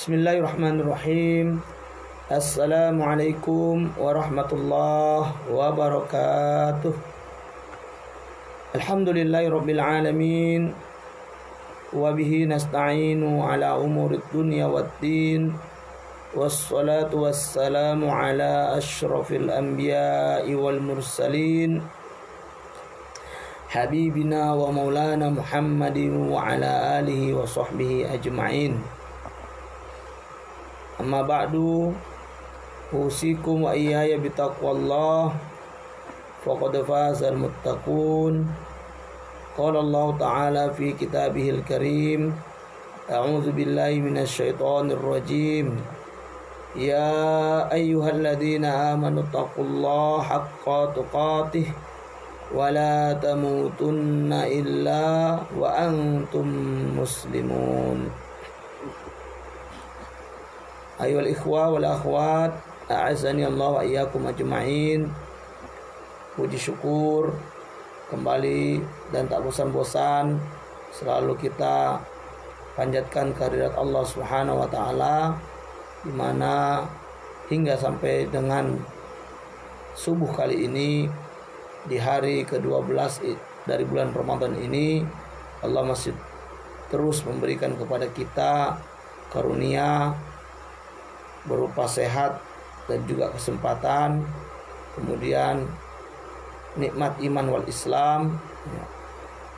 Bismillahirrahmanirrahim. Assalamualaikum warahmatullahi wabarakatuh. Alhamdulillahirabbil alamin. Wa bihi nasta'inu ala umurid dunya waddin. Wassalatu wassalamu ala asyrafil anbiya'i wal mursalin. Habibina wa maulana Muhammadin wa ala alihi wa sahbihi ajma'in. Amma ba'du, usikum wa iyaya bitaqwallah, faqad fazal muttaqun. Qala Allah Ta'ala fi kitabihil karim, a'udzu billahi minasy syaithanir rajim. Ya ayyuhalladzina amanu taqullaha haqqa tuqatih wa la tamutunna illa wa antum muslimun. Ayyuhal ikhwa wal akhwat, a'azzani Allah wa iyyakum ajma'in. Puji syukur kembali dan tak bosan-bosan selalu kita panjatkan kehadirat Allah Subhanahu wa taala, di mana hingga sampai dengan subuh kali ini di hari ke-12 dari bulan Ramadan ini, Allah masih terus memberikan kepada kita karunia berupa sehat dan juga kesempatan, kemudian nikmat iman wal Islam,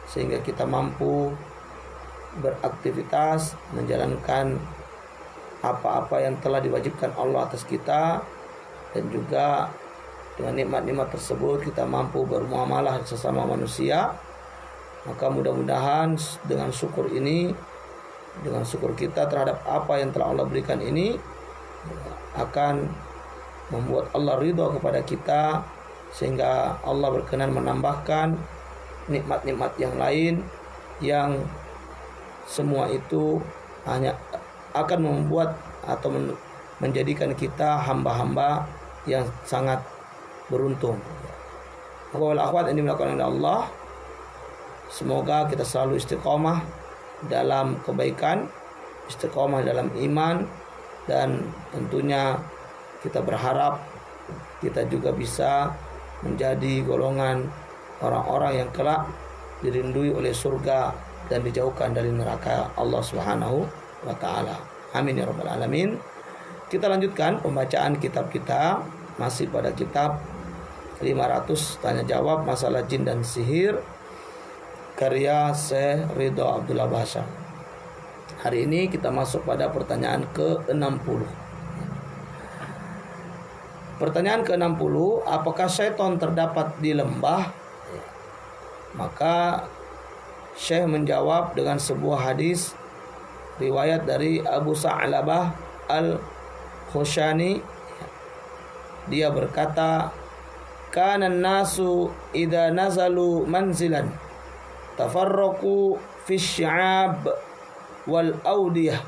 sehingga kita mampu beraktivitas menjalankan apa-apa yang telah diwajibkan Allah atas kita, dan juga dengan nikmat-nikmat tersebut kita mampu bermuamalah sesama manusia. Maka mudah-mudahan dengan syukur ini, dengan syukur kita terhadap apa yang telah Allah berikan ini, akan membuat Allah ridha kepada kita, sehingga Allah berkenan menambahkan nikmat-nikmat yang lain, yang semua itu hanya akan membuat atau menjadikan kita hamba-hamba yang sangat beruntung. Wal akhwat yang dimulakan oleh Allah, semoga kita selalu istiqomah dalam kebaikan, istiqomah dalam iman, dan tentunya kita berharap kita juga bisa menjadi golongan orang-orang yang kelak dirindui oleh surga dan dijauhkan dari neraka Allah Subhanahu wa taala. Amin ya rabbal alamin. Kita lanjutkan pembacaan kitab kita, masih pada kitab 500 tanya jawab masalah jin dan sihir, karya Syekh Ridha Abdullah Basyam. Hari ini kita masuk pada pertanyaan ke-60. Pertanyaan ke-60, apakah syaitan terdapat di lembah? Maka Syekh menjawab dengan sebuah hadis riwayat dari Abu Sa'labah Al-Khushani. Dia berkata, kana nasu idza nazalu manzilan tafarraqu fi sy'ab wal audiyah.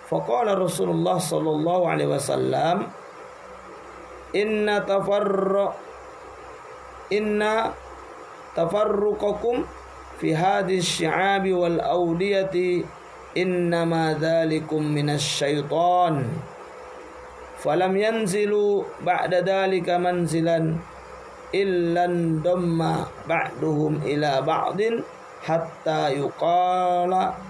Faqala Rasulullah sallallahu alaihi wasallam, inna tafarruqakum fi hadhihi sy'abi wal audiyati innama dhalikum minasy syaitan. Falam yanzilu ba'da dhalika manzilan illa damma ba'duhum ila ba'din hatta yuqala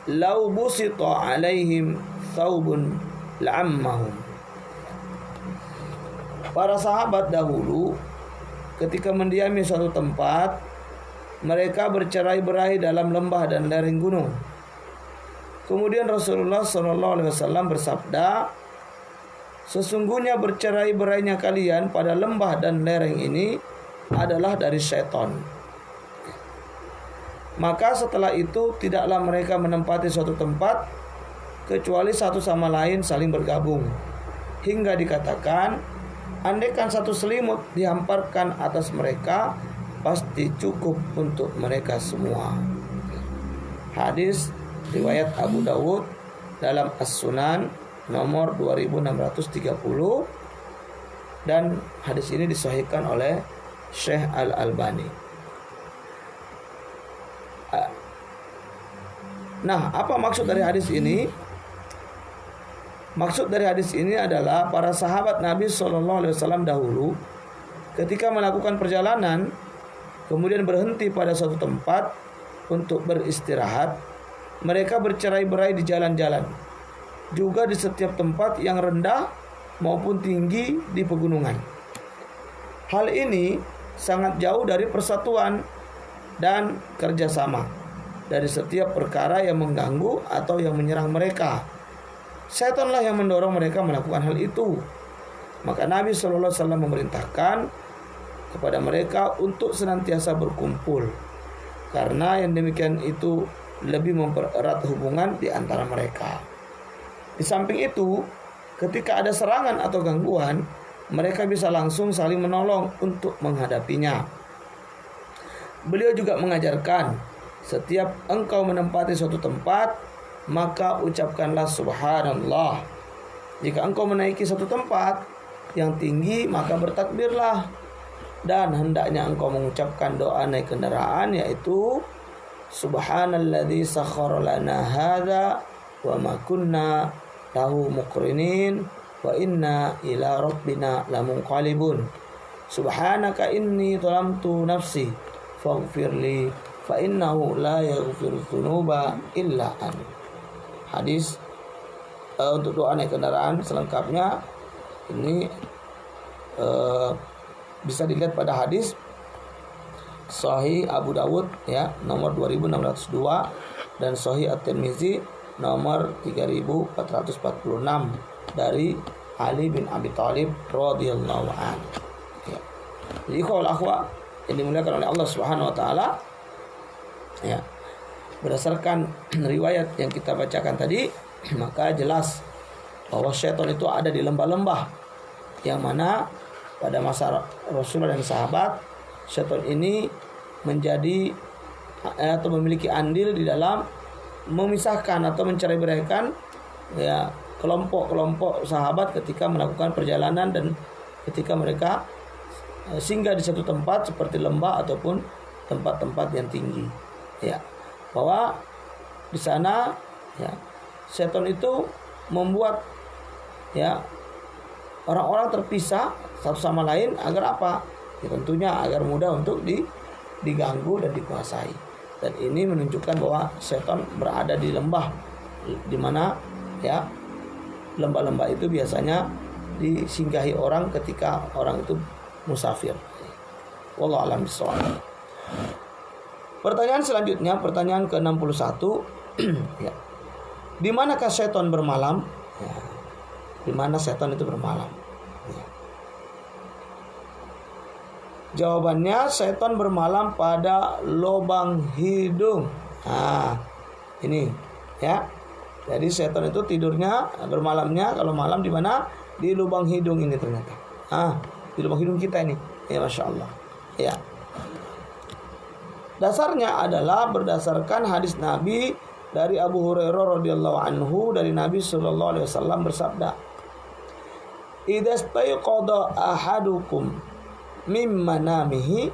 lau busita alaihim thawbun la'ammahum. Para sahabat dahulu ketika mendiami suatu tempat, mereka bercerai-berai dalam lembah dan lereng gunung. Kemudian Rasulullah SAW bersabda, sesungguhnya bercerai-berainya kalian pada lembah dan lereng ini adalah dari syaitan. Maka setelah itu tidaklah mereka menempati suatu tempat kecuali satu sama lain saling bergabung, hingga dikatakan, andaikan satu selimut dihamparkan atas mereka, pasti cukup untuk mereka semua. Hadis riwayat Abu Dawud dalam As-Sunan nomor 2630, dan hadis ini disahihkan oleh Syekh Al-Albani. Nah, apa maksud dari hadis ini? Maksud dari hadis ini adalah para sahabat Nabi SAW dahulu ketika melakukan perjalanan kemudian berhenti pada suatu tempat untuk beristirahat, mereka bercerai-berai di jalan-jalan, juga di setiap tempat yang rendah maupun tinggi di pegunungan. Hal ini sangat jauh dari persatuan dan kerjasama dari setiap perkara yang mengganggu atau yang menyerang mereka. Setanlah yang mendorong mereka melakukan hal itu. Maka Nabi SAW memerintahkan kepada mereka untuk senantiasa berkumpul, karena yang demikian itu lebih mempererat hubungan di antara mereka. Di samping itu, ketika ada serangan atau gangguan, mereka bisa langsung saling menolong untuk menghadapinya. Beliau juga mengajarkan, setiap engkau menempati suatu tempat, maka ucapkanlah subhanallah. Jika engkau menaiki suatu tempat yang tinggi, maka bertakbirlah. Dan hendaknya engkau mengucapkan doa naik kendaraan, yaitu subhanalladzi sakhkhara lana hadza wa ma kunna lahu muqrinin wa inna ila rabbina lamunqalibun. Subhanaka inni zalamtu nafsi faghfirli fa innahu la yaghfiru dzunuba illa anta. Hadis untuk doa naik kendaraan selengkapnya ini bisa dilihat pada hadis Sahih Abu Dawud ya nomor 2602 dan Sahih At-Tirmizi nomor 3446 dari Ali bin Abi Thalib radhiyallahu anhu. Ya. Jadi kalau akhwat yang dimuliakan oleh Allah Subhanahu wa taala, ya, berdasarkan riwayat yang kita bacakan tadi, maka jelas bahwa syaitan itu ada di lembah-lembah, yang mana pada masa Rasulullah dan sahabat, syaitan ini menjadi atau memiliki andil di dalam memisahkan atau mencerai-beraikan ya kelompok-kelompok sahabat ketika melakukan perjalanan dan ketika mereka singgah di satu tempat seperti lembah ataupun tempat-tempat yang tinggi, ya. Bahwa di sana ya setan itu membuat ya orang-orang terpisah satu sama lain agar apa? Ya, tentunya agar mudah untuk diganggu dan dikuasai. Dan ini menunjukkan bahwa setan berada di lembah, di mana ya lembah-lembah itu biasanya disinggahi orang ketika orang itu musafir. Wallahu a'lam bishawab. Pertanyaan selanjutnya, pertanyaan ke-61 ya. Di manakah setan bermalam? Ya. Di mana setan itu bermalam? Ya. Jawabannya, setan bermalam pada lubang hidung. Nah, ini ya. Jadi setan itu tidurnya, bermalamnya kalau malam di mana? Di lubang hidung ini ternyata. Di lubang hidung kita ini. Ya, Masya Allah. Ya. Dasarnya adalah berdasarkan hadis Nabi dari Abu Hurairah radhiyallahu anhu, dari Nabi sallallahu alaihi wasallam bersabda, "Idza stayqadha ahadukum min manamihi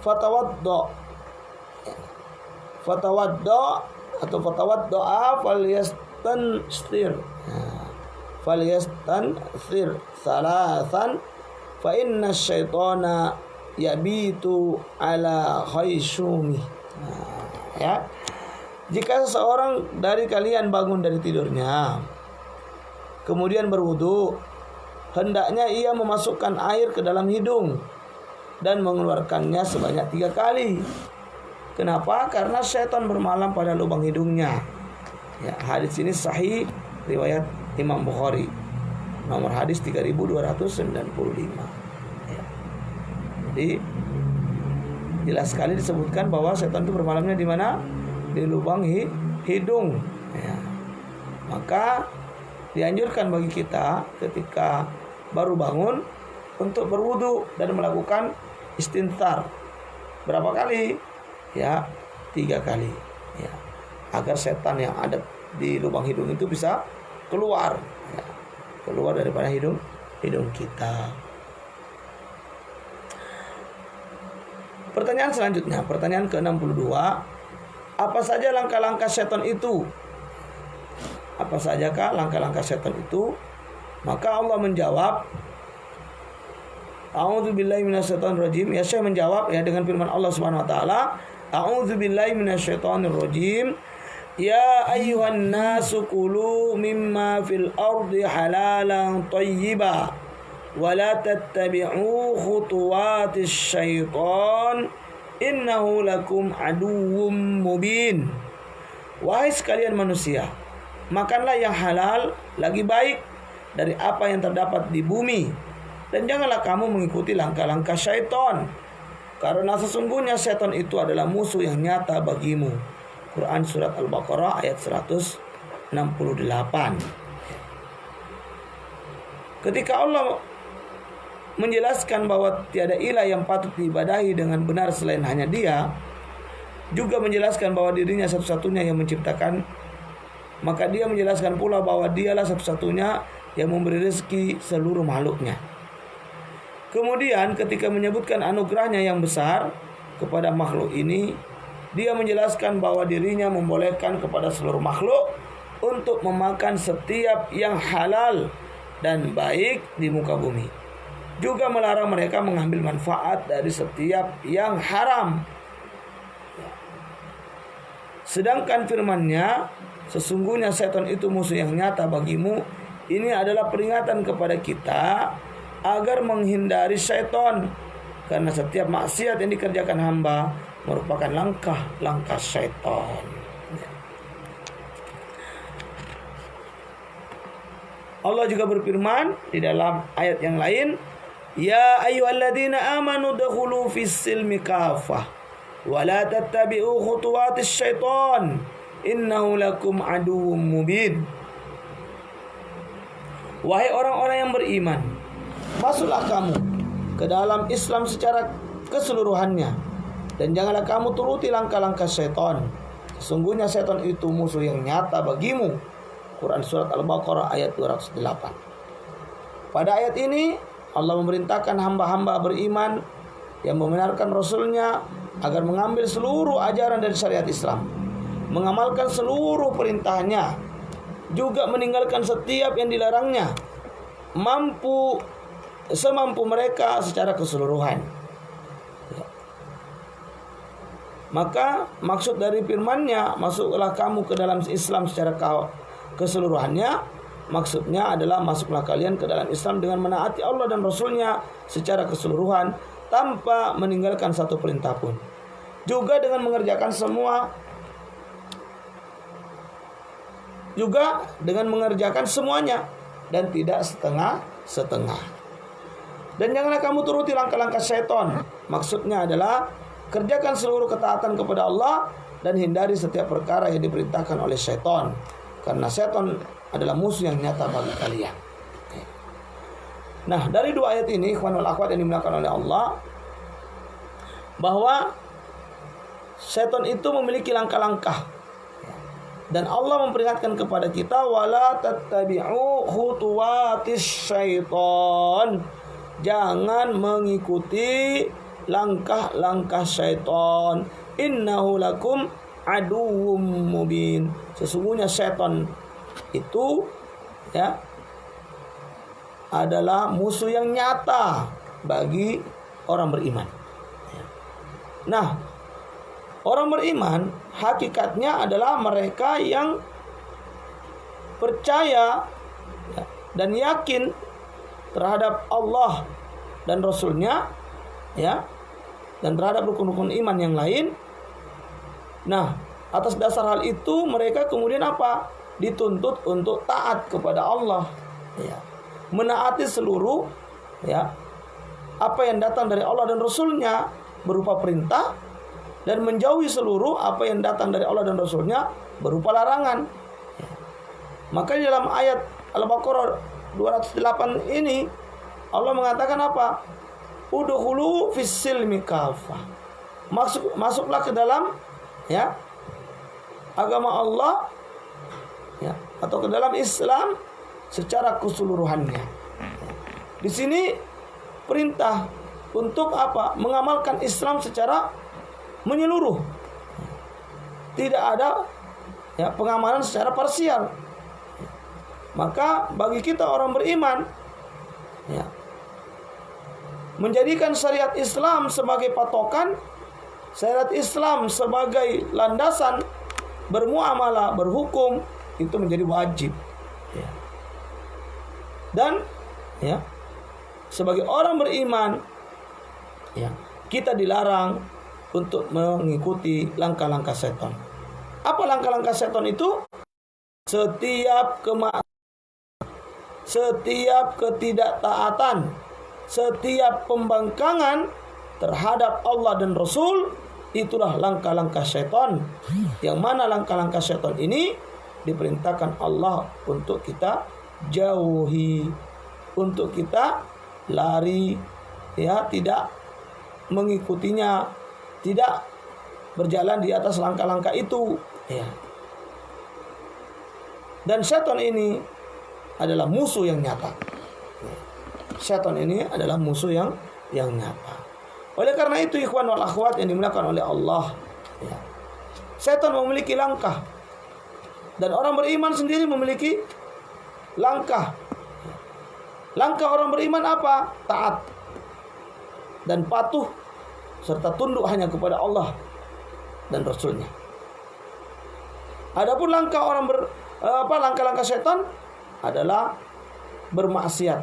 fatawadda atau fatawadda falyastansir salasan fa inna syaitana yabitu ala khayshumi." Ya. Jika seseorang dari kalian bangun dari tidurnya kemudian berwudu, hendaknya ia memasukkan air ke dalam hidung dan mengeluarkannya sebanyak 3 kali. Kenapa? Karena setan bermalam pada lubang hidungnya. Ya, hadis ini sahih riwayat Imam Bukhari. Nomor hadis 3295. Ya. Jadi jelas sekali disebutkan bahwa setan itu bermalamnya di mana? Di lubang hidung. Ya. Maka dianjurkan bagi kita ketika baru bangun untuk berwudu dan melakukan istinthar. Berapa kali? Ya, 3 kali. Ya. Agar setan yang ada di lubang hidung itu bisa keluar. Ya. Keluar daripada hidung kita. Pertanyaan selanjutnya, pertanyaan ke-62. Apa saja langkah-langkah setan itu? apa sajakah langkah-langkah setan itu? Maka Allah menjawab, A'udzubillahi minasyaitonirrajim. Ya, saya menjawab ya dengan firman Allah Subhanahu wa taala, A'udzubillahi minasyaitonirrajim. Ya ayyuhan nasu kulu mimma fil ardi halalan thayyiba wa la tattabi'u khutuwatis syaitan innahu lakum aduwwum mubin. Wahai sekalian manusia, makanlah yang halal lagi baik dari apa yang terdapat di bumi, dan janganlah kamu mengikuti langkah-langkah syaitan, karena sesungguhnya syaitan itu adalah musuh yang nyata bagimu. Quran surat Al-Baqarah ayat 168. Ketika Allah menjelaskan bahwa tiada ilah yang patut diibadahi dengan benar selain hanya Dia, juga menjelaskan bahwa dirinya satu-satunya yang menciptakan, maka Dia menjelaskan pula bahwa Dialah satu-satunya yang memberi rezeki seluruh makhluknya. Kemudian ketika menyebutkan anugerahnya yang besar kepada makhluk ini, Dia menjelaskan bahwa dirinya membolehkan kepada seluruh makhluk untuk memakan setiap yang halal dan baik di muka bumi, juga melarang mereka mengambil manfaat dari setiap yang haram. Sedangkan firman-Nya, sesungguhnya setan itu musuh yang nyata bagimu, ini adalah peringatan kepada kita agar menghindari setan, karena setiap maksiat yang dikerjakan hamba merupakan langkah-langkah setan. Allah juga berfirman di dalam ayat yang lain, Ya ayyuhalladzina amanu dakhulu fis-silmi kafah wa la tattabi'u khutuwatis syaitan innahu lakum aduwwum mubin. Wahai orang-orang yang beriman, masuklah kamu ke dalam Islam secara keseluruhannya, dan janganlah kamu turuti langkah-langkah setan. Sesungguhnya setan itu musuh yang nyata bagimu. Quran surat Al-Baqarah ayat 208. Pada ayat ini Allah memerintahkan hamba-hamba beriman yang membenarkan Rasul-Nya agar mengambil seluruh ajaran dari syariat Islam, mengamalkan seluruh perintahnya, juga meninggalkan setiap yang dilarangnya, semampu mereka secara keseluruhan. Maka maksud dari firman-Nya, masuklah kamu ke dalam Islam secara keseluruhannya, maksudnya adalah masuklah kalian ke dalam Islam dengan menaati Allah dan Rasul-Nya secara keseluruhan tanpa meninggalkan satu perintah pun, juga dengan mengerjakan semuanya dan tidak setengah-setengah. Dan janganlah kamu turuti langkah-langkah syaitan. Maksudnya adalah kerjakan seluruh ketaatan kepada Allah dan hindari setiap perkara yang diperintahkan oleh syaitan, karena syaitan adalah musuh yang nyata bagi kalian. Nah, dari dua ayat ini, ikhwan wal akhwat yang dimuliakan oleh Allah, bahwa syaitan itu memiliki langkah-langkah, dan Allah memperingatkan kepada kita, wala tattabi'u khutuwatis syaitan, jangan mengikuti langkah-langkah syaitan, innahu lakum aduwwum mubin. Sesungguhnya syaitan itu adalah musuh yang nyata bagi orang beriman. Nah, orang beriman hakikatnya adalah mereka yang percaya dan yakin terhadap Allah dan Rasul-Nya, dan terhadap rukun-rukun iman yang lain. Nah, atas dasar hal itu mereka kemudian apa? Dituntut untuk taat kepada Allah, menaati seluruh apa yang datang dari Allah dan Rasul-Nya berupa perintah, dan menjauhi seluruh apa yang datang dari Allah dan Rasul-Nya berupa larangan. Maka di dalam ayat Al-Baqarah 208 ini Allah mengatakan apa? Udkhulu fis-silmi kafah. Masuklah ke dalam agama Allah, atau ke dalam Islam secara keseluruhannya. Di sini perintah untuk apa? Mengamalkan Islam secara menyeluruh. Tidak ada pengamalan secara parsial. Maka bagi kita orang beriman, ya, menjadikan syariat Islam sebagai patokan, syariat Islam sebagai landasan bermuamalah, berhukum, itu menjadi wajib. Ya. Dan ya, sebagai orang beriman, ya, kita dilarang untuk mengikuti langkah-langkah setan. Apa langkah-langkah setan itu? Setiap setiap ketidaktaatan, setiap pembangkangan terhadap Allah dan Rasul, itulah langkah-langkah setan. Yang mana langkah-langkah setan ini diperintahkan Allah untuk kita jauhi, untuk kita lari, ya, tidak mengikutinya, tidak berjalan di atas langkah-langkah itu, ya. Dan setan ini adalah musuh yang nyata. Setan ini adalah musuh yang nyata. Oleh karena itu, ikhwan wal akhwat yang dimuliakan oleh Allah, ya, setan memiliki langkah, dan orang beriman sendiri memiliki langkah. Langkah orang beriman apa? Taat dan patuh serta tunduk hanya kepada Allah dan Rasulnya. Adapun langkah langkah-langkah setan adalah bermaksiat,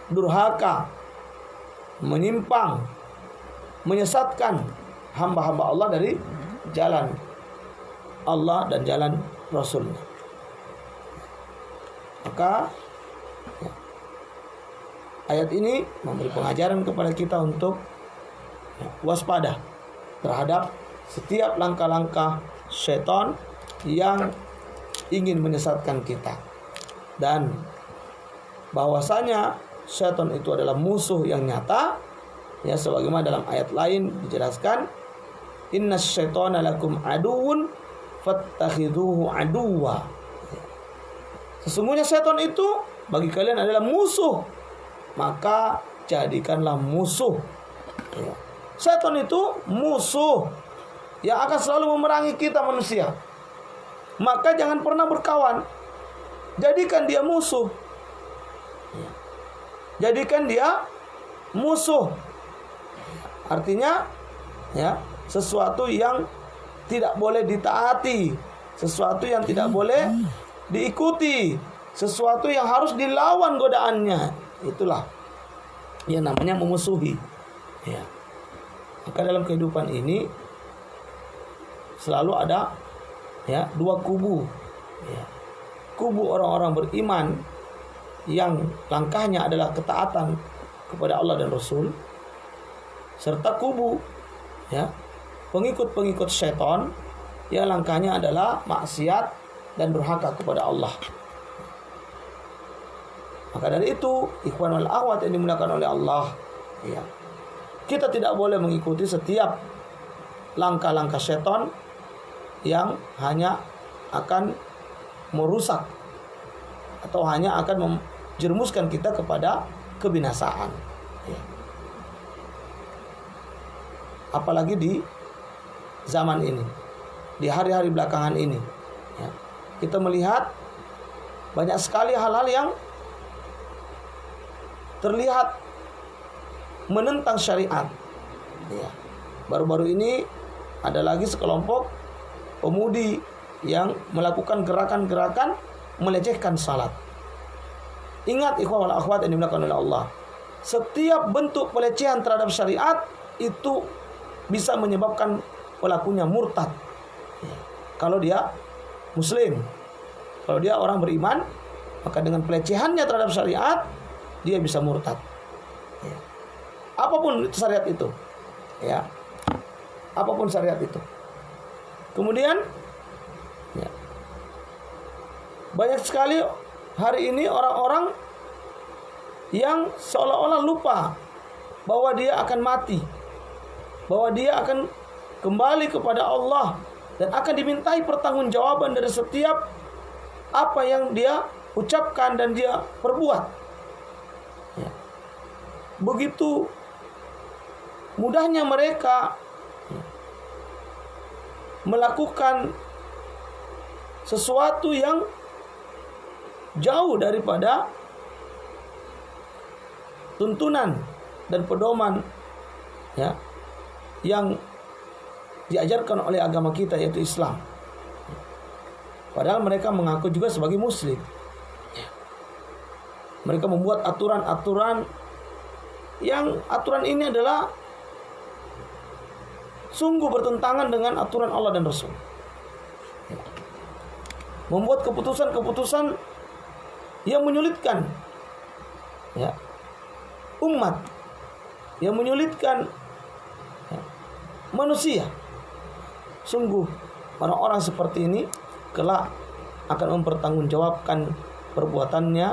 durhaka, menyimpang, menyesatkan hamba-hamba Allah dari jalan Allah dan jalan Rasulnya. Maka ya, ayat ini memberi pengajaran kepada kita untuk waspada terhadap setiap langkah-langkah setan yang ingin menyesatkan kita, dan bahwasanya setan itu adalah musuh yang nyata, ya, sebagaimana dalam ayat lain dijelaskan, innas syaitana lakum aduwwun fattakhidhuhu aduwwa. Sesungguhnya setan itu bagi kalian adalah musuh, maka jadikanlah musuh. Ya. Setan itu musuh yang akan selalu memerangi kita manusia. Maka jangan pernah berkawan. Jadikan dia musuh. Ya. Jadikan dia musuh. Artinya, ya, sesuatu yang tidak boleh ditaati, sesuatu yang tidak boleh diikuti, sesuatu yang harus dilawan godaannya. Itulah yang namanya memusuhi. Ya. Maka dalam kehidupan ini selalu ada, ya, dua kubu. Ya. Kubu orang-orang beriman yang langkahnya adalah ketaatan kepada Allah dan Rasul, serta kubu, ya, pengikut-pengikut setan yang langkahnya adalah maksiat dan durhaka kepada Allah. Maka dari itu, ikhwan wal akhwat yang dimuliakan oleh Allah, ya, kita tidak boleh mengikuti setiap langkah-langkah setan yang hanya akan merusak atau hanya akan menjerumuskan kita kepada kebinasaan. Ya. Apalagi di zaman ini, di hari-hari belakangan ini, ya, kita melihat banyak sekali hal-hal yang terlihat menentang syariat. Ya. Baru-baru ini ada lagi sekelompok pemudi yang melakukan gerakan-gerakan melecehkan salat. Ingat ikhwan wal akhwat yang dimuliakan oleh Allah, setiap bentuk pelecehan terhadap syariat itu bisa menyebabkan pelakunya murtad. Ya. Kalau dia muslim, kalau dia orang beriman, maka dengan pelecehannya terhadap syariat dia bisa murtad. Ya. Apapun syariat itu, ya, apapun syariat itu. Kemudian, ya, banyak sekali hari ini orang-orang yang seolah-olah lupa bahwa dia akan mati, bahwa dia akan kembali kepada Allah dan akan dimintai pertanggungjawaban dari setiap apa yang dia ucapkan dan dia perbuat. Ya. Begitu mudahnya mereka melakukan sesuatu yang jauh daripada tuntunan dan pedoman ya yang diajarkan oleh agama kita, yaitu Islam. Padahal mereka mengaku juga sebagai muslim. Mereka membuat aturan-aturan yang aturan ini adalah sungguh bertentangan dengan aturan Allah dan Rasul. Membuat keputusan-keputusan yang menyulitkan ya, umat, yang menyulitkan ya, manusia. Sungguh orang-orang seperti ini kelak akan mempertanggungjawabkan perbuatannya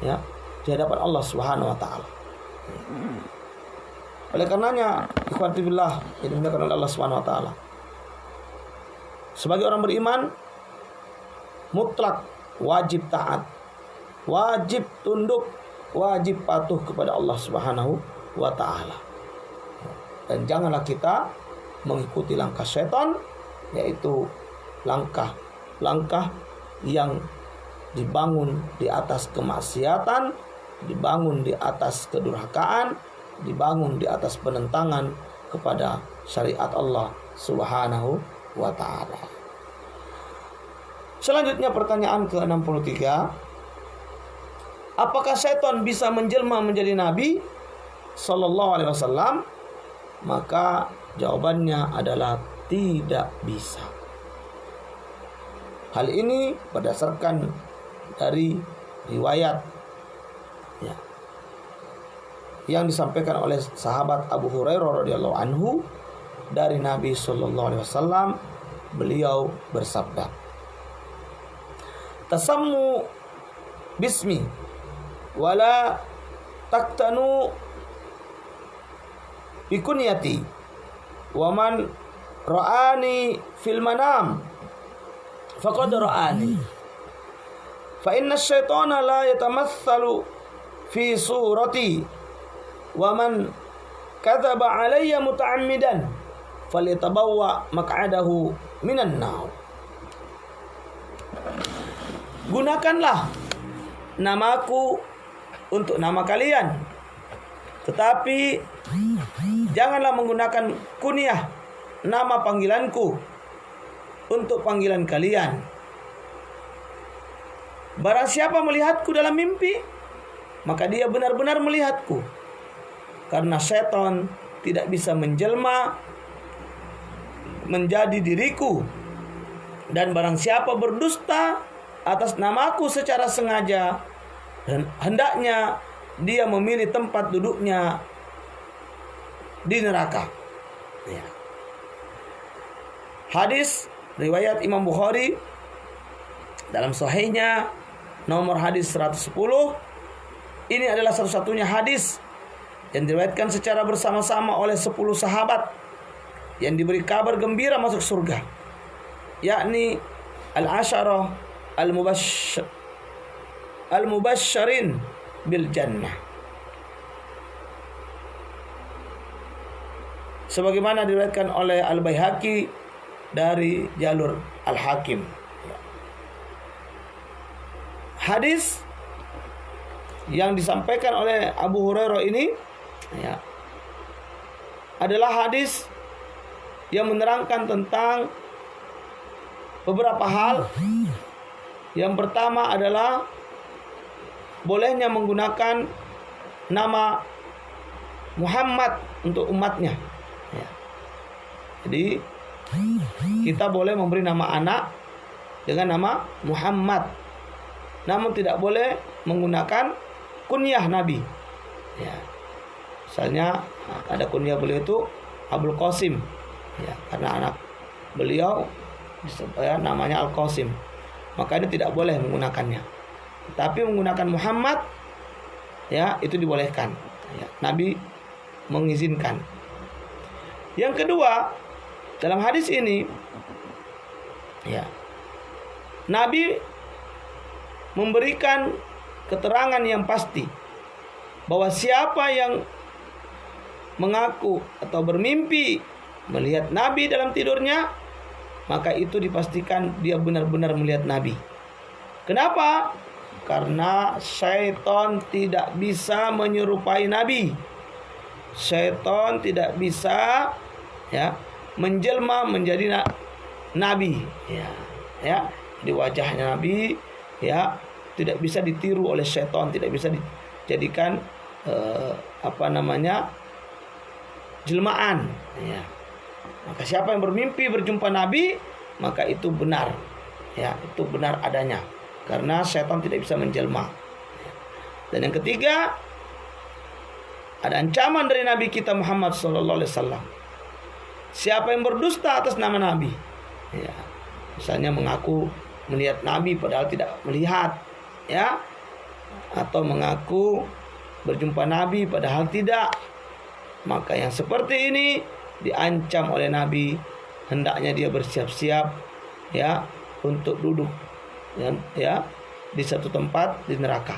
ya di hadapan Allah Subhanahu wa taala. Oleh karenanya, ikhwati billah yang dimuliakan oleh Allah Subhanahu wa taala, sebagai orang beriman mutlak wajib taat, wajib tunduk, wajib patuh kepada Allah Subhanahu wa taala. Dan janganlah kita mengikuti langkah setan, yaitu langkah-langkah yang dibangun di atas kemaksiatan, dibangun di atas kedurhakaan, dibangun di atas penentangan kepada syariat Allah Subhanahu wa taala. Selanjutnya pertanyaan ke-63, apakah setan bisa menjelma menjadi nabi sallallahu alaihi wasallam? Maka jawabannya adalah tidak bisa. Hal ini berdasarkan dari riwayat ya, yang disampaikan oleh sahabat Abu Hurairah radhiyallahu anhu dari Nabi sallallahu alaihi wasallam. Beliau bersabda, tasammu bismi wala taktanu bikunyati wa man ra'ani fil manam faqad ra'ani fa inna asyaitana la yatamatsalu fi surati wa man kadzaba alayya muta'ammidan falyatabawwa maq'adahu minan nar. Gunakanlah namaku untuk nama kalian, tetapi janganlah menggunakan kunyah, nama panggilanku, untuk panggilan kalian. Barang siapa melihatku dalam mimpi, maka dia benar-benar melihatku, karena setan tidak bisa menjelma menjadi diriku. Dan barang siapa berdusta atas namaku secara sengaja, dan hendaknya dia memilih tempat duduknya di neraka. Ya. Hadis riwayat Imam Bukhari dalam sahihnya nomor hadis 110. Ini adalah satu-satunya hadis yang diriwayatkan secara bersama-sama oleh 10 sahabat yang diberi kabar gembira masuk surga, yakni al-asyarah al-mubasysyirin bil jannah. Sebagaimana diriwayatkan oleh Al-Baihaqi dari jalur Al-Hakim. Hadis yang disampaikan oleh Abu Hurairah ini ya, adalah hadis yang menerangkan tentang beberapa hal. Yang pertama adalah bolehnya menggunakan nama Muhammad untuk umatnya. Ya. Jadi kita boleh memberi nama anak dengan nama Muhammad, namun tidak boleh menggunakan kunyah Nabi. Ya. Misalnya ada kunyah beliau itu Abul Qasim, ya, karena anak beliau ya, namanya Al Qasim, maka ini tidak boleh menggunakannya. Tapi menggunakan Muhammad, ya, itu dibolehkan. Ya, Nabi mengizinkan. Yang kedua, dalam hadis ini, ya, Nabi memberikan keterangan yang pasti bahwa siapa yang mengaku atau bermimpi melihat Nabi dalam tidurnya, maka itu dipastikan dia benar-benar melihat Nabi. Kenapa? Karena syaitan tidak bisa menyerupai Nabi. Syaitan tidak bisa menjelma menjadi Nabi. Di wajahnya Nabi tidak bisa ditiru oleh syaitan, tidak bisa dijadikan jelmaan. Maka siapa yang bermimpi berjumpa Nabi, maka itu benar. Itu benar adanya. Karena syaitan tidak bisa menjelma. Dan yang ketiga, ada ancaman dari Nabi kita Muhammad SAW. Siapa yang berdusta atas nama Nabi, misalnya mengaku melihat Nabi padahal tidak melihat, atau mengaku berjumpa Nabi padahal tidak, maka yang seperti ini diancam oleh Nabi. Hendaknya dia bersiap-siap untuk duduk di satu tempat di neraka.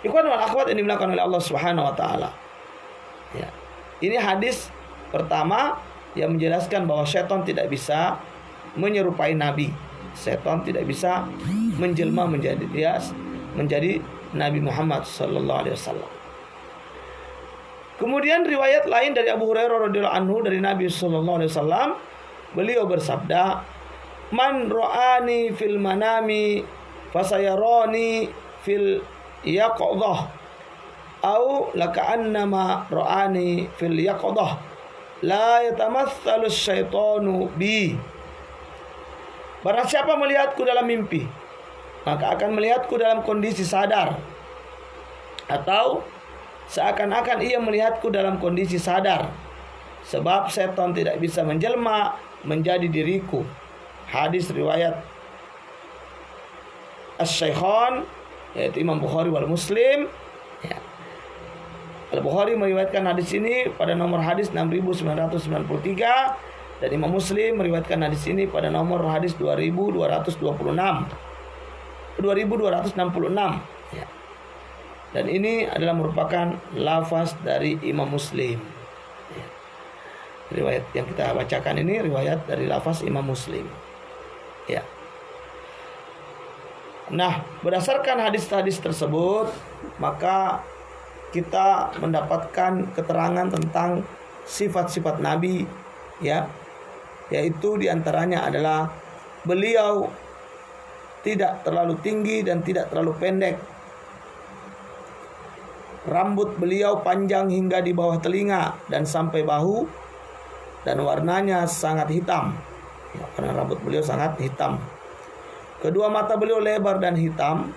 Ikhwan wal akhwat yang dimuliakan oleh Allah Subhanahu wa taala. Ini hadis pertama yang menjelaskan bahwa syaitan tidak bisa menyerupai Nabi. Syaitan tidak bisa menjelma menjadi Nabi Muhammad sallallahu alaihi wasallam. Kemudian riwayat lain dari Abu Hurairah radhiyallahu anhu dari Nabi sallallahu alaihi wasallam, beliau bersabda, "Man ra'ani fil manami fasayarani fil yaqadhah au laka'annama ra'ani fil yaqadhah la yatamatsalu syaitanu bi." Barang siapa melihatku dalam mimpi, maka akan melihatku dalam kondisi sadar, atau seakan-akan ia melihatku dalam kondisi sadar, sebab setan tidak bisa menjelma menjadi diriku. Hadis riwayat Asy-Syaikhan, yaitu Imam Bukhari wal Muslim. Al-Bukhari meriwayatkan hadis ini pada nomor hadis 6993, dan Imam Muslim meriwayatkan hadis ini pada nomor hadis 2266. Dan ini adalah merupakan lafaz dari Imam Muslim. Riwayat yang kita bacakan ini riwayat dari lafaz Imam Muslim. Nah, berdasarkan hadis-hadis tersebut, maka kita mendapatkan keterangan tentang sifat-sifat Nabi, yaitu diantaranya adalah beliau tidak terlalu tinggi dan tidak terlalu pendek. Rambut beliau panjang hingga di bawah telinga dan sampai bahu, dan warnanya sangat hitam. Karena rambut beliau sangat hitam. Kedua mata beliau lebar dan hitam,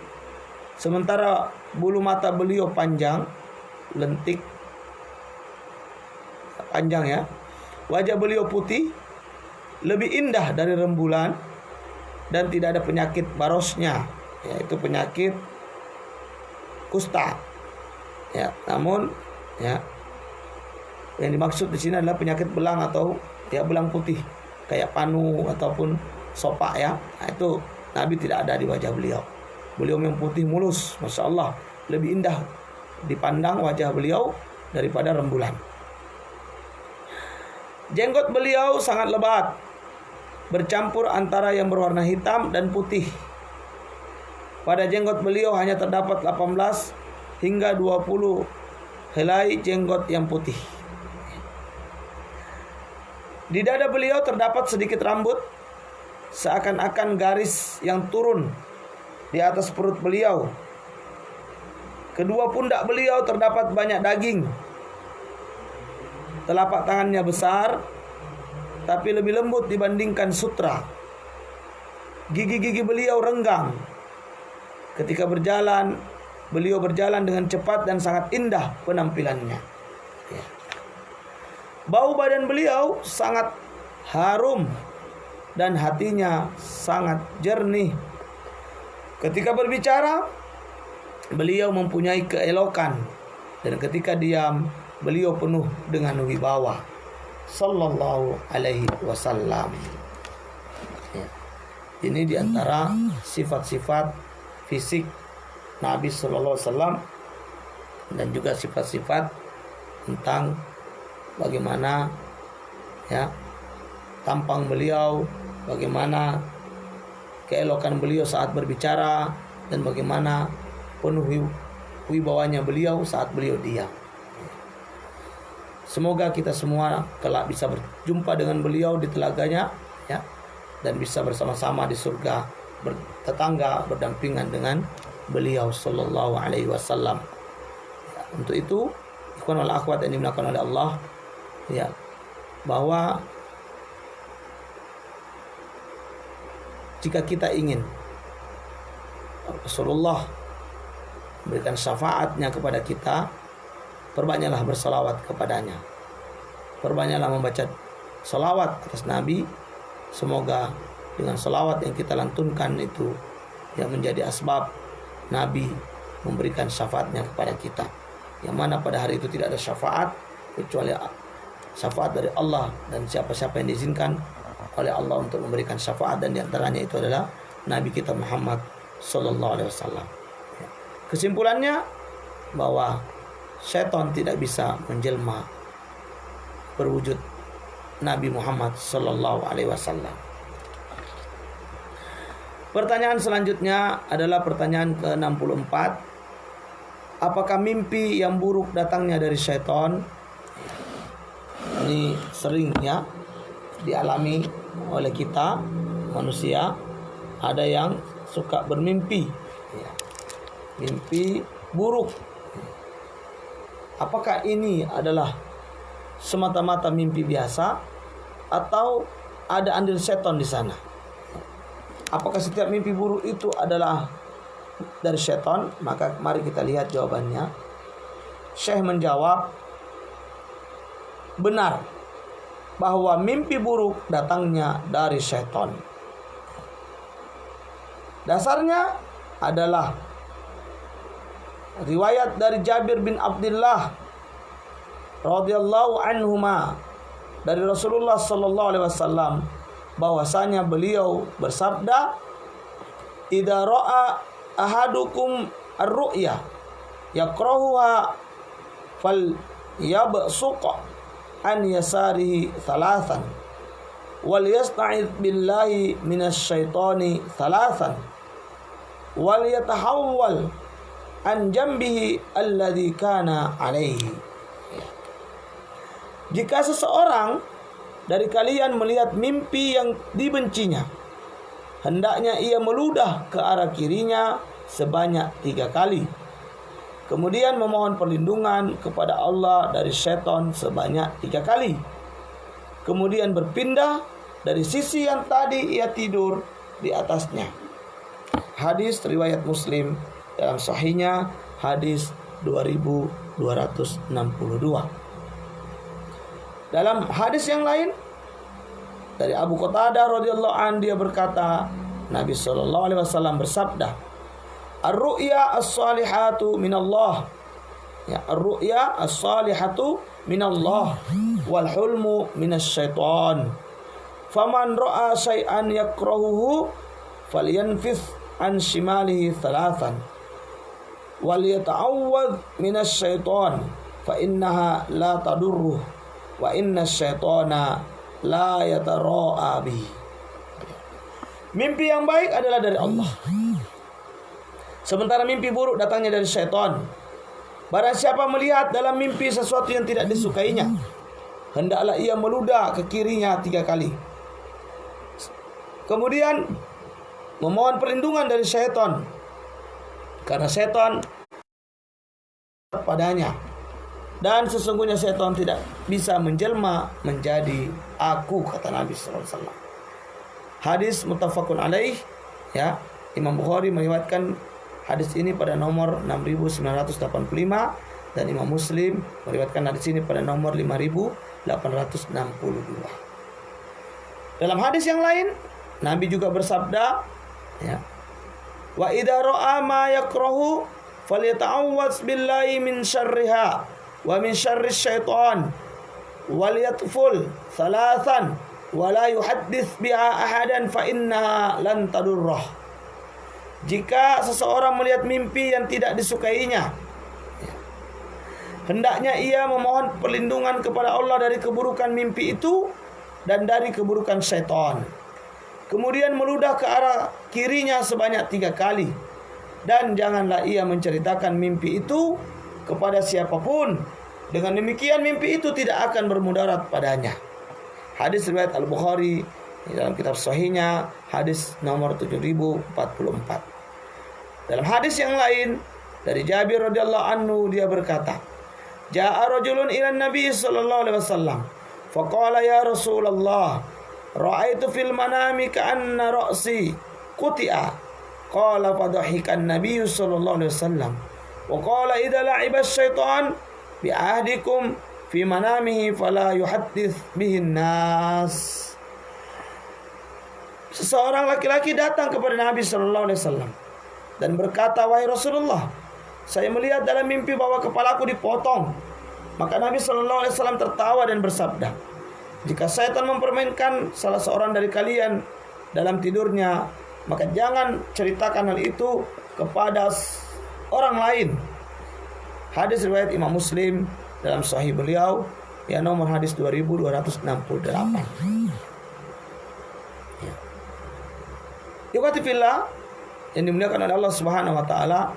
sementara bulu mata beliau panjang, lentik, panjang. Wajah beliau putih, lebih indah dari rembulan, dan tidak ada penyakit barosnya, yaitu penyakit kusta. Namun yang dimaksud di sini adalah penyakit belang atau belang putih kayak panu ataupun sopak. Itu Nabi tidak ada di wajah beliau. Beliau yang putih mulus, masya Allah, lebih indah dipandang wajah beliau daripada rembulan. Jenggot beliau sangat lebat, bercampur antara yang berwarna hitam dan putih. Pada jenggot beliau hanya terdapat 18 hingga 20 helai jenggot yang putih. Di dada beliau terdapat sedikit rambut, seakan-akan garis yang turun di atas perut beliau. Kedua pundak beliau terdapat banyak daging. Telapak tangannya besar, tapi lebih lembut dibandingkan sutra. Gigi-gigi beliau renggang. Ketika berjalan, beliau berjalan dengan cepat dan sangat indah penampilannya. Bau badan beliau sangat harum dan hatinya sangat jernih. Ketika berbicara, beliau mempunyai keelokan, dan ketika diam, beliau penuh dengan wibawa. Sallallahu alaihi wasallam. Ini diantara sifat-sifat fisik Nabi sallallahu alaihi wasallam, dan juga sifat-sifat tentang bagaimana tampang beliau, bagaimana keelokan beliau saat berbicara, dan bagaimana penuh wibawanya beliau saat beliau diam. Semoga kita semua kelak bisa berjumpa dengan beliau di telaganya, ya, dan bisa bersama-sama di surga, bertetangga, berdampingan dengan beliau sallallahu alaihi wasallam. Ya, untuk itu, ikhwan wal akhwat yang dimuliakan oleh Allah, ya, bahwa jika kita ingin Rasulullah memberikan syafaatnya kepada kita, perbanyaklah bersalawat kepadanya, perbanyaklah membaca salawat atas Nabi. Semoga dengan salawat yang kita lantunkan itu yang menjadi asbab Nabi memberikan syafaatnya kepada kita, yang mana pada hari itu tidak ada syafaat kecuali syafaat dari Allah, dan siapa-siapa yang diizinkan oleh Allah untuk memberikan syafaat, dan diantaranya itu adalah Nabi kita Muhammad sallallahu alaihi wasallam. Kesimpulannya bahwa syaitan tidak bisa menjelma berwujud Nabi Muhammad sallallahu alaihi wasallam. Pertanyaan selanjutnya adalah pertanyaan ke-64. Apakah mimpi yang buruk datangnya dari syaitan? Ini seringnya dialami oleh kita manusia. Ada yang suka bermimpi, ya, mimpi buruk. Apakah ini adalah semata-mata mimpi biasa atau ada andil setan di sana? Apakah setiap mimpi buruk itu adalah dari setan? Maka mari kita lihat jawabannya. Syekh menjawab, benar bahwa mimpi buruk datangnya dari setan. Dasarnya adalah riwayat dari Jabir bin Abdullah radhiyallahu anhuma dari Rasulullah sallallahu alaihi wasallam, bahwasanya beliau bersabda, "Idza ra'a ahadukum ar-ru'ya yakrahuha fal yabsuq an yasarihi thalathan wal yasta'id billahi minasy syaitani thalathan wal yatahawwal an jambihi alladhi kana alaihi." Jika seseorang dari kalian melihat mimpi yang dibencinya, hendaknya ia meludah ke arah kirinya sebanyak 3 kali, kemudian memohon perlindungan kepada Allah dari syaitan sebanyak 3 kali, kemudian berpindah dari sisi yang tadi ia tidur di atasnya. Hadis riwayat Muslim dalam sahihnya, hadis 2262. Dalam hadis yang lain dari Abu Qatadah radhiyallahu an, dia berkata, Nabi sallallahu alaihi wasallam bersabda, "Ar-ru'ya as-salihatu minallah." Ya, ar-ru'ya as-salihatu minallah wal hulmu minasyaiton. Faman ra'a syai'an yakrahuhu falyanfith an shimalihi thalathan wal yata'awwadh minasyaiton fa innaha la tadurruh wa inna syaitana la yatara'a bihi. Mimpi yang baik adalah dari Allah, sementara mimpi buruk datangnya dari syaitan. Barang siapa melihat dalam mimpi sesuatu yang tidak disukainya, hendaklah ia meludah ke kirinya 3 kali, kemudian memohon perlindungan dari syaitan, karena syaitan padanya, dan sesungguhnya syaitan tidak bisa menjelma menjadi aku, kata Nabi sallallahu alaihi wasallam. Hadis muttafaqun alaih, ya. Imam Bukhari meriwayatkan hadis ini pada nomor 6985 dan Imam Muslim meriwayatkan hadis ini pada nomor 5862. Dalam hadis yang lain, Nabi juga bersabda, ya, "Wa idza ra'a ma yakrahu falyata'awwadz billahi min syarriha wa min syarri syaitan wal yatful thalathan wa la yuhaddits biha ahadan fa innaha lan tadurrah." Jika seseorang melihat mimpi yang tidak disukainya, hendaknya ia memohon perlindungan kepada Allah dari keburukan mimpi itu dan dari keburukan syaitan. kemudian meludah ke arah kirinya sebanyak 3 kali, dan janganlah ia menceritakan mimpi itu kepada siapapun. Dengan demikian mimpi itu tidak akan bermudarat padanya. Hadis riwayat Al-Bukhari dalam kitab sahihnya, hadis nomor 7044. Dalam hadis yang lain dari Jabir radhiyallahu anhu, dia berkata, "Ja'a rajulun ila Nabi sallallahu alaihi wasallam, faqala ya Rasulullah, ra'aitu fil manami ka'anna ra'si quti'a." Qala fadhahika an-nabiy sallallahu alaihi wasallam wa qala idza la'iba asy-syaitan bi ahdikum fi manamihi fala yuhaddits bihi an-nas. Seseorang laki-laki datang kepada Nabi sallallahu alaihi wasallam dan berkata, "Wahai Rasulullah, saya melihat dalam mimpi bahwa kepalaku dipotong." Maka Nabi sallallahu alaihi wasallam tertawa dan bersabda, "Jika syaitan mempermainkan salah seorang dari kalian dalam tidurnya, maka jangan ceritakan hal itu kepada orang lain." Hadis riwayat Imam Muslim dalam sahih beliau, ya, nomor hadis 2268. Ya. Ikhwati fillah yang dimuliakan oleh Allah Subhanahu wa taala,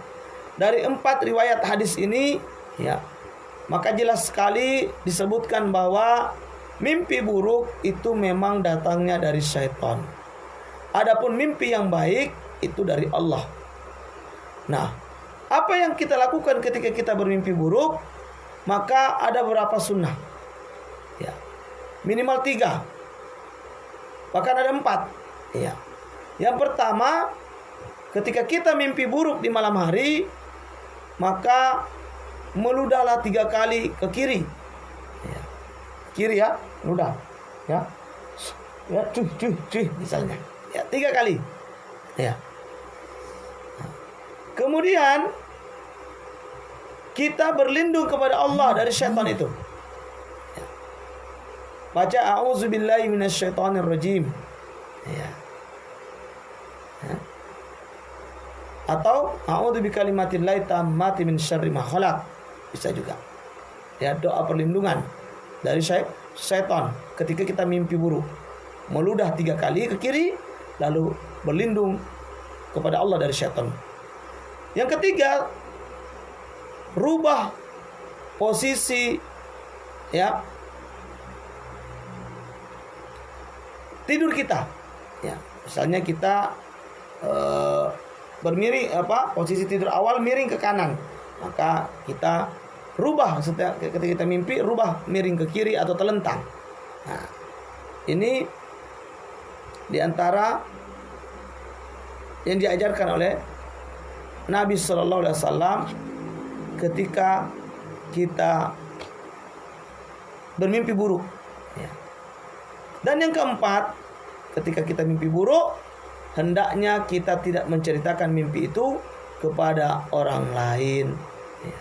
dari 4 riwayat hadis ini, ya, maka jelas sekali disebutkan bahwa mimpi buruk itu memang datangnya dari syaitan. Adapun mimpi yang baik itu dari Allah. Nah, apa yang kita lakukan ketika kita bermimpi buruk? Maka ada beberapa sunnah, ya, minimal 3, bahkan ada 4, ya. Yang pertama, ketika kita mimpi buruk di malam hari, maka meludahlah 3 kali ke kiri, ya. Kiri, ya, meludah, ya, ya, cuy, misalnya, ya, 3 kali, ya. Kemudian kita berlindung kepada Allah dari syaitan itu, ya. Baca a'udzubillahi minasyaitonirrajim, ya. Ya. Atau a'udzu bikalimatillahi tammati min syarri ma khalaq, bisa juga, ya, doa perlindungan dari syaitan ketika kita mimpi buruk, meludah 3 kali ke kiri, lalu berlindung kepada Allah dari syaitan. Yang ketiga, rubah posisi, ya, tidur kita, ya. Misalnya kita bermiring, posisi tidur awal miring ke kanan, maka kita rubah ketika kita mimpi, rubah miring ke kiri atau telentang. Nah, ini diantara yang diajarkan oleh Nabi Sallallahu Alaihi Wasallam ketika kita bermimpi buruk, ya. Dan yang keempat, ketika kita mimpi buruk, hendaknya kita tidak menceritakan mimpi itu kepada orang lain, ya.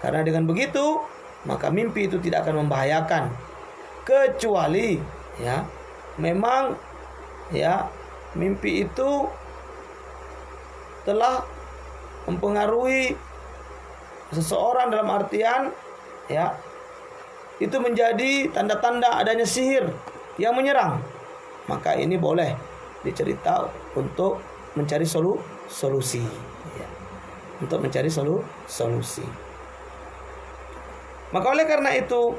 Karena dengan begitu maka mimpi itu tidak akan membahayakan, kecuali, ya, memang, ya, mimpi itu telah mempengaruhi seseorang dalam artian, ya, itu menjadi tanda-tanda adanya sihir yang menyerang, maka ini boleh dicerita untuk mencari solusi, ya. Untuk mencari solusi. Maka oleh karena itu,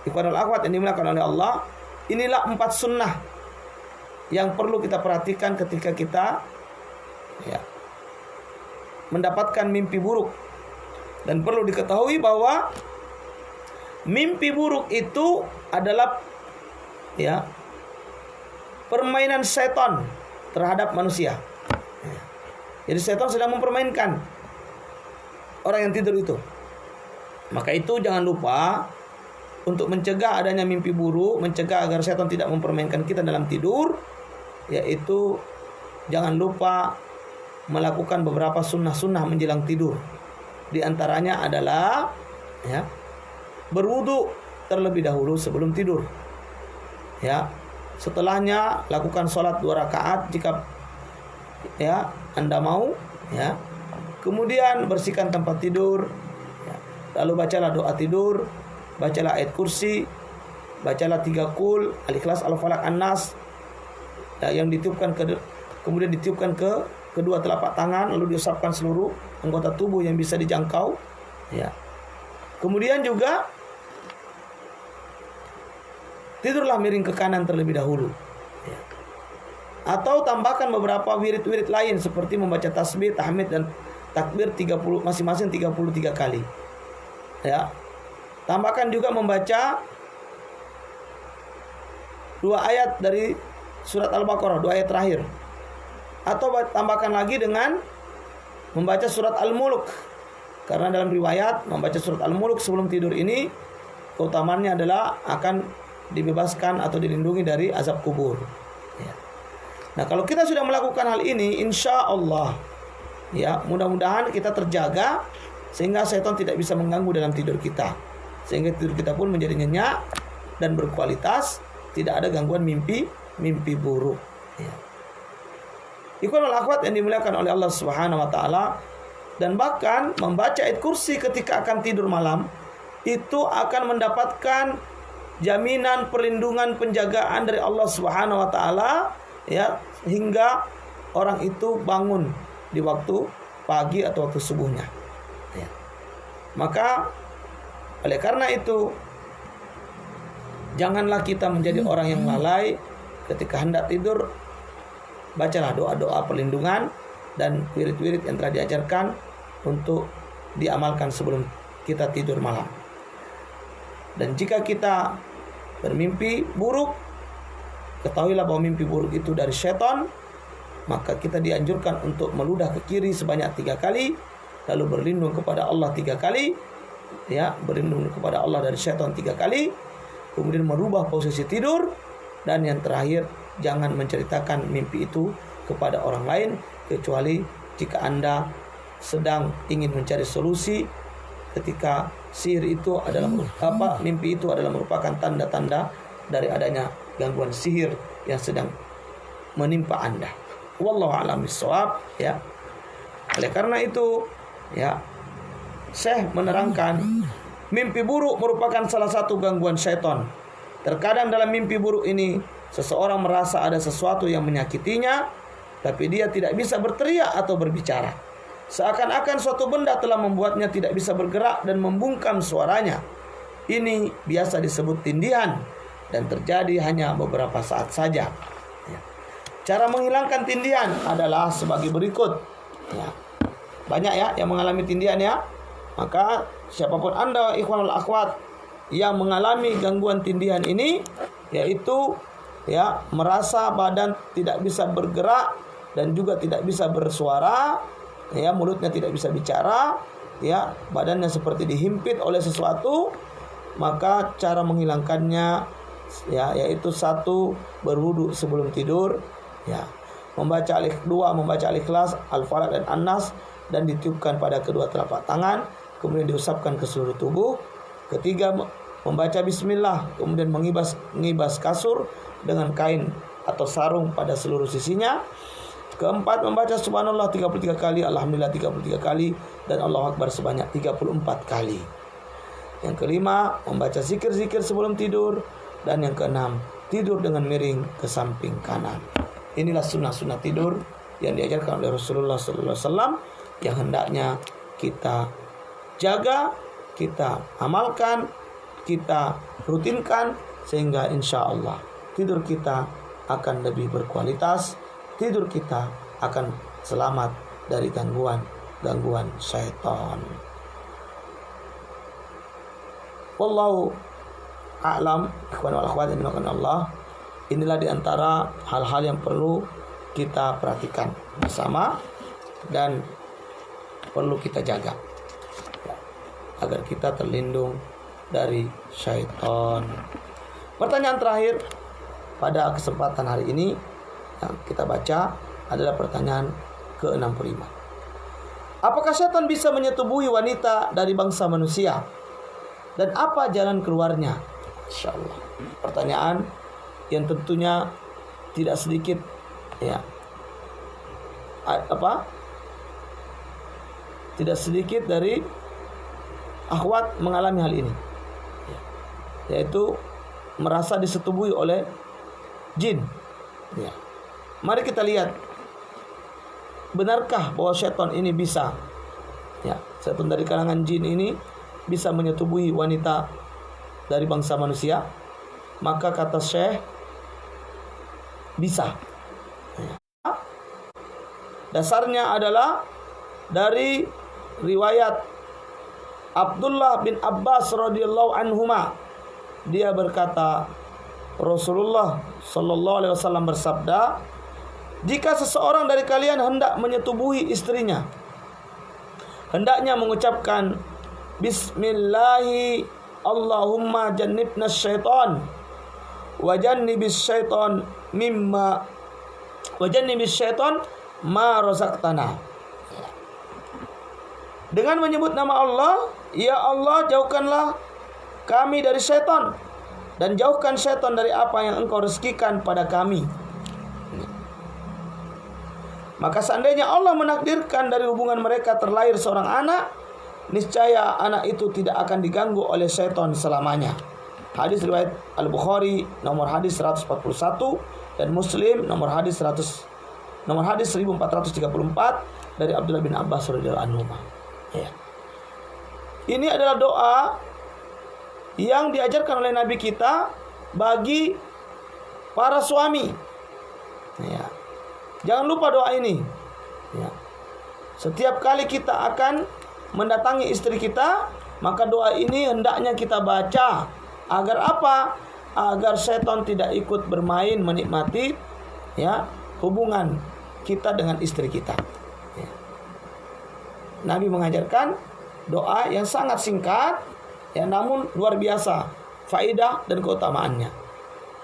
ikhwanul akhwat yang dimuliakan oleh Allah, inilah 4 sunnah yang perlu kita perhatikan ketika kita, ya, mendapatkan mimpi buruk. Dan perlu diketahui bahwa mimpi buruk itu adalah, ya, permainan setan terhadap manusia. Jadi setan sedang mempermainkan orang yang tidur itu. Maka itu jangan lupa untuk mencegah adanya mimpi buruk, mencegah agar setan tidak mempermainkan kita dalam tidur, yaitu jangan lupa melakukan beberapa sunnah-sunnah menjelang tidur. Di antaranya adalah, ya, berwudu terlebih dahulu sebelum tidur, ya. Setelahnya lakukan sholat 2 rakaat jika, ya, Anda mau, ya. Kemudian bersihkan tempat tidur, ya. Lalu bacalah doa tidur, bacalah ayat kursi, bacalah 3 qul, Al-Ikhlas, Al-Falaq, An-Nas, yang ditiupkan kemudian ditiupkan ke kedua telapak tangan, lalu diusapkan seluruh anggota tubuh yang bisa dijangkau, ya. Kemudian juga tidurlah miring ke kanan terlebih dahulu, ya. Atau tambahkan beberapa wirid-wirid lain seperti membaca tasbih, tahmid dan takbir 30 masing-masing 33 kali. Ya. Tambahkan juga membaca 2 ayat dari surat Al-Baqarah, 2 ayat terakhir. Atau tambahkan lagi dengan membaca surat Al-Mulk. Karena dalam riwayat membaca surat Al-Mulk sebelum tidur ini keutamaannya adalah akan dibebaskan atau dilindungi dari azab kubur. Ya. Nah, kalau kita sudah melakukan hal ini, insya Allah, ya, mudah-mudahan kita terjaga sehingga setan tidak bisa mengganggu dalam tidur kita, sehingga tidur kita pun menjadi nyenyak dan berkualitas, tidak ada gangguan mimpi buruk. Ya. Ikhwanul akhwat yang dimuliakan oleh Allah Subhanahu wa taala, dan bahkan membaca ayat kursi ketika akan tidur malam itu akan mendapatkan jaminan perlindungan penjagaan dari Allah Subhanahu wa taala, ya, hingga orang itu bangun di waktu pagi atau waktu subuhnya, ya. Maka oleh karena itu janganlah kita menjadi orang yang lalai ketika hendak tidur. Bacalah doa-doa perlindungan dan wirid-wirid yang telah diajarkan untuk diamalkan sebelum kita tidur malam. Dan jika kita bermimpi buruk, ketahuilah bahwa mimpi buruk itu dari setan, maka kita dianjurkan untuk meludah ke kiri sebanyak 3 kali, lalu berlindung kepada Allah 3 kali, ya, berlindung kepada Allah dari setan 3 kali, kemudian merubah posisi tidur, dan yang terakhir jangan menceritakan mimpi itu kepada orang lain kecuali jika Anda sedang ingin mencari solusi ketika sihir itu adalah mimpi itu adalah merupakan tanda-tanda dari adanya gangguan sihir yang sedang menimpa Anda. Wallahu a'lam bishawab, ya. Oleh karena itu, ya, Syekh menerangkan mimpi buruk merupakan salah satu gangguan syaitan. Terkadang dalam mimpi buruk ini seseorang merasa ada sesuatu yang menyakitinya, tapi dia tidak bisa berteriak atau berbicara. Seakan-akan suatu benda telah membuatnya tidak bisa bergerak dan membungkam suaranya. Ini biasa disebut tindihan dan terjadi hanya beberapa saat saja. Ya. Cara menghilangkan tindihan adalah sebagai berikut. Ya. Banyak ya yang mengalami tindihan, ya. Maka siapapun Anda ikhwanul akhwat yang mengalami gangguan tindihan ini, yaitu, ya, merasa badan tidak bisa bergerak dan juga tidak bisa bersuara, ya, mulutnya tidak bisa bicara, ya, badannya seperti dihimpit oleh sesuatu, maka cara menghilangkannya, ya, yaitu 1, berwudu sebelum tidur, ya, membaca Al-Ikhlas, Al-Falaq dan An-Nas dan ditiupkan pada kedua telapak tangan, kemudian diusapkan ke seluruh tubuh. Ketiga, membaca bismillah, kemudian mengibas kasur dengan kain atau sarung pada seluruh sisinya. Keempat, membaca subhanallah 33 kali, alhamdulillah 33 kali, dan Allahu Akbar sebanyak 34 kali. Yang kelima, membaca zikir-zikir sebelum tidur. Dan yang keenam, tidur dengan miring ke samping kanan. Inilah sunnah-sunnah tidur yang diajarkan oleh Rasulullah SAW, yang hendaknya kita jaga, kita amalkan, kita rutinkan, sehingga insya Allah tidur kita akan lebih berkualitas, tidur kita akan selamat dari gangguan syaitan. Wallahu a'lam. Ikhwan wal akhwat yang dimuliakan Allah, inilah diantara hal-hal yang perlu kita perhatikan bersama dan perlu kita jaga agar kita terlindung dari syaitan. Pertanyaan terakhir pada kesempatan hari ini yang kita baca adalah pertanyaan ke-65. Apakah syaitan bisa menyetubuhi wanita dari bangsa manusia? Dan apa jalan keluarnya? Insyaallah. Pertanyaan yang tentunya tidak sedikit, ya, tidak sedikit dari akhwat mengalami hal ini, yaitu merasa disetubuhi oleh jin, ya. Mari kita lihat, benarkah bahwa syaitan ini bisa, ya, syaitan dari kalangan jin ini bisa menyetubuhi wanita dari bangsa manusia? Maka kata Syekh, bisa. Dasarnya adalah dari riwayat Abdullah bin Abbas radhiyallahu anhuma. Dia berkata, Rasulullah sallallahu alaihi wasallam bersabda, jika seseorang dari kalian hendak menyetubuhi istrinya, hendaknya mengucapkan Bismillahi Allahumma jannibna syaitan wa jannibis syaitan mimma wa jannibis syaitan ma razaqtana. Dengan menyebut nama Allah, ya Allah, jauhkanlah kami dari syaitan dan jauhkan syaitan dari apa yang engkau rezekikan pada kami. Maka seandainya Allah menakdirkan dari hubungan mereka terlahir seorang anak, niscaya anak itu tidak akan diganggu oleh syaitan selamanya. Hadis riwayat Al-Bukhari nomor hadis 141 dan Muslim nomor hadis 1434 dari Abdullah bin Abbas radhiyallahu anhu. Ya. Ini adalah doa yang diajarkan oleh Nabi kita bagi para suami. Ya. Jangan lupa doa ini. Ya. Setiap kali kita akan mendatangi istri kita, maka doa ini hendaknya kita baca. Agar apa? Agar setan tidak ikut bermain menikmati, ya, hubungan kita dengan istri kita. Ya. Nabi mengajarkan doa yang sangat singkat, ya, namun luar biasa faidah dan keutamaannya.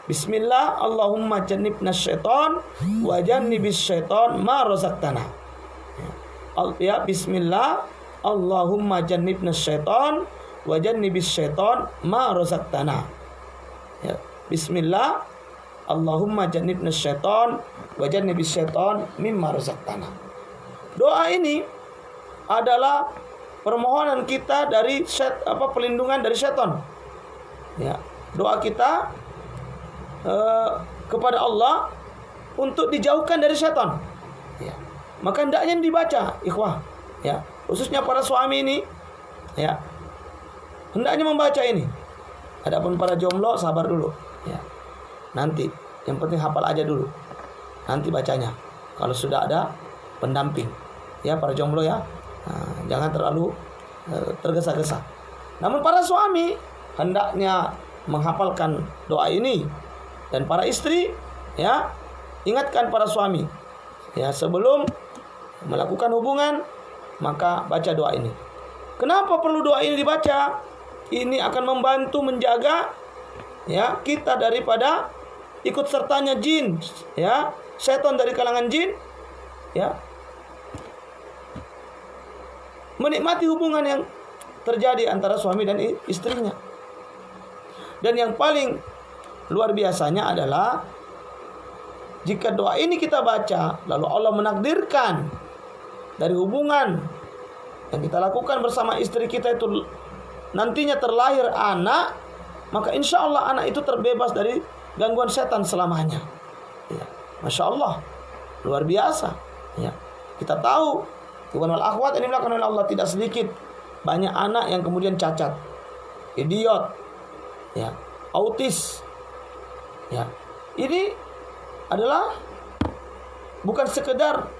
Bismillah Allahumma jannibna syaitan wa jannibis syaitan ma razaqtana. Ya, Bismillah Allahumma jannibna syaitan wa jannibis syaitan ma razaqtana. Ya, Bismillah Allahumma jannibna syaitan wa jannibis syaitan mimma razaqtana. Doa ini adalah permohonan kita dari pelindungan dari syaitan. Ya, doa kita kepada Allah untuk dijauhkan dari syaitan. Ya. Maka hendaknya dibaca, ikhwah. Ya, khususnya para suami ini, ya, hendaknya membaca ini. Adapun para jomblo sabar dulu. Ya. Nanti, yang penting hafal aja dulu. Nanti bacanya. Kalau sudah ada pendamping, ya para jomblo ya, jangan terlalu tergesa-gesa. Namun para suami hendaknya menghafalkan doa ini. Dan para istri, ya, ingatkan para suami, ya, sebelum melakukan hubungan, maka baca doa ini. Kenapa perlu doa ini dibaca? Ini akan membantu menjaga, ya, kita daripada ikut sertanya jin, ya, setan dari kalangan jin, ya, menikmati hubungan yang terjadi antara suami dan istrinya. Dan yang paling luar biasanya adalah jika doa ini kita baca, lalu Allah menakdirkan dari hubungan yang kita lakukan bersama istri kita itu nantinya terlahir anak, maka insya Allah anak itu terbebas dari gangguan setan selamanya. Ya, Masya Allah, luar biasa. Ya, kita tahu, ikhwan wal akhwat, ini dilakukan oleh Allah tidak sedikit banyak anak yang kemudian cacat, idiot, ya, autis. Ya, ini adalah bukan sekedar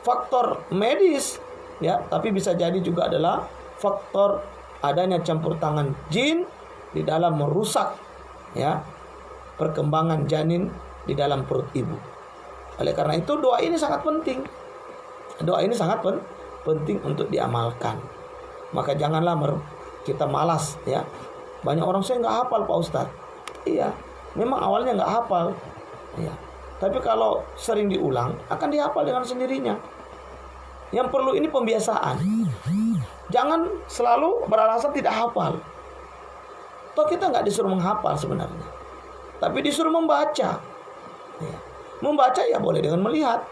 faktor medis, ya, tapi bisa jadi juga adalah faktor adanya campur tangan jin di dalam merusak, ya, perkembangan janin di dalam perut ibu. Oleh karena itu doa ini sangat penting. Doa ini sangat penting untuk diamalkan. Maka janganlah kita malas, ya. Banyak orang, saya nggak hafal Pak Ustadz. Iya. Memang awalnya nggak hafal, ya. Tapi kalau sering diulang akan dihafal dengan sendirinya. Yang perlu ini pembiasaan. Jangan selalu beralasan tidak hafal. Toh kita nggak disuruh menghafal sebenarnya, tapi disuruh membaca. Ya. Membaca ya boleh dengan melihat,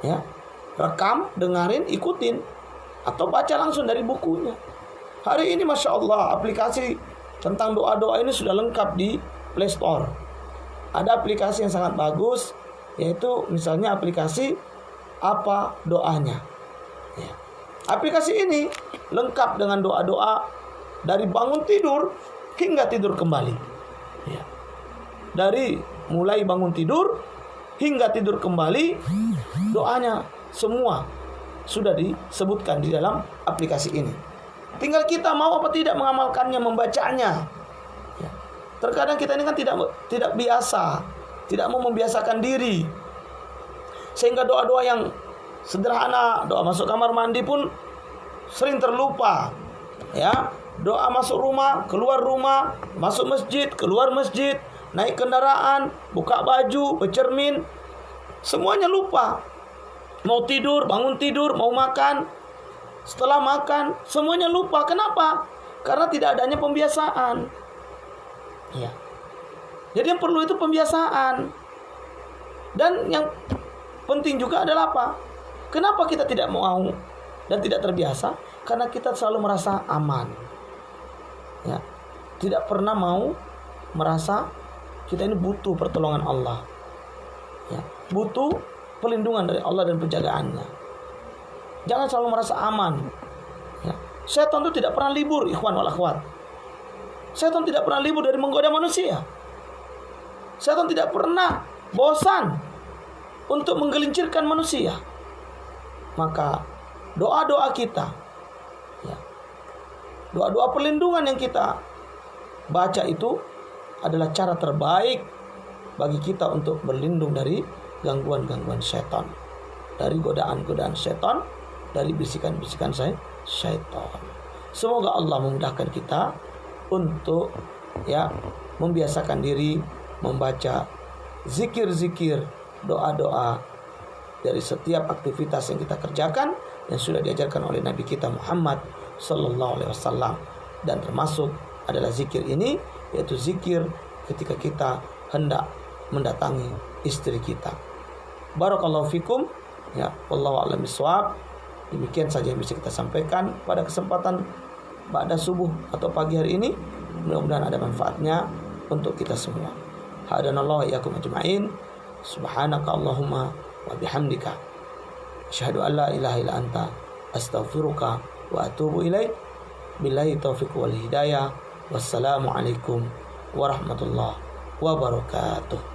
ya, rekam, dengarin, ikutin, atau baca langsung dari bukunya. Hari ini Masya Allah aplikasi tentang doa-doa ini sudah lengkap di Play Store. Ada aplikasi yang sangat bagus, yaitu misalnya aplikasi apa doanya. Ya. Aplikasi ini lengkap dengan doa-doa dari bangun tidur hingga tidur kembali. Ya. Dari mulai bangun tidur hingga tidur kembali, doanya semua sudah disebutkan di dalam aplikasi ini. Tinggal kita mau apa tidak mengamalkannya, membacanya. Ya. Terkadang kita ini kan tidak biasa, tidak mau membiasakan diri, sehingga doa-doa yang sederhana, doa masuk kamar mandi pun sering terlupa. Ya, doa masuk rumah, keluar rumah, masuk masjid, keluar masjid, naik kendaraan, buka baju, bercermin, semuanya lupa. Mau tidur, bangun tidur, mau makan, setelah makan, semuanya lupa. Kenapa? Karena tidak adanya pembiasaan. Ya. Jadi yang perlu itu pembiasaan. Dan yang penting juga adalah apa? Kenapa kita tidak mau dan tidak terbiasa? Karena kita selalu merasa aman. Ya. Tidak pernah mau merasa kita ini butuh pertolongan Allah. Ya. Butuh pelindungan dari Allah dan penjagaannya. Jangan selalu merasa aman. Ya. Setan itu tidak pernah libur, ikhwan wal akhwat. Setan tidak pernah libur dari menggoda manusia. Setan tidak pernah bosan untuk menggelincirkan manusia. Maka doa-doa kita, ya, doa-doa perlindungan yang kita baca itu adalah cara terbaik bagi kita untuk berlindung dari gangguan-gangguan setan, dari godaan-godaan setan, dari bisikan-bisikan syaitan. Semoga Allah memudahkan kita untuk membiasakan diri membaca zikir-zikir, doa-doa dari setiap aktivitas yang kita kerjakan yang sudah diajarkan oleh Nabi kita Muhammad sallallahu alaihi wasallam. Dan termasuk adalah zikir ini, yaitu zikir ketika kita hendak mendatangi istri kita. Barakallahu fikum. Ya, wallahu a'lam bishawab. Demikian saja yang bisa kita sampaikan pada kesempatan ba'da subuh atau pagi hari ini. Mudah-mudahan ada manfaatnya untuk kita semua. Hadanallahu wa iyyakum ajma'in. Subhanaka Allahumma wa bihamdika asyhadu an la ilaha illa anta astaghfiruka wa atubu ilaik. Billahi taufiq wal hidayah. Wassalamu alaikum warahmatullahi wabarakatuh.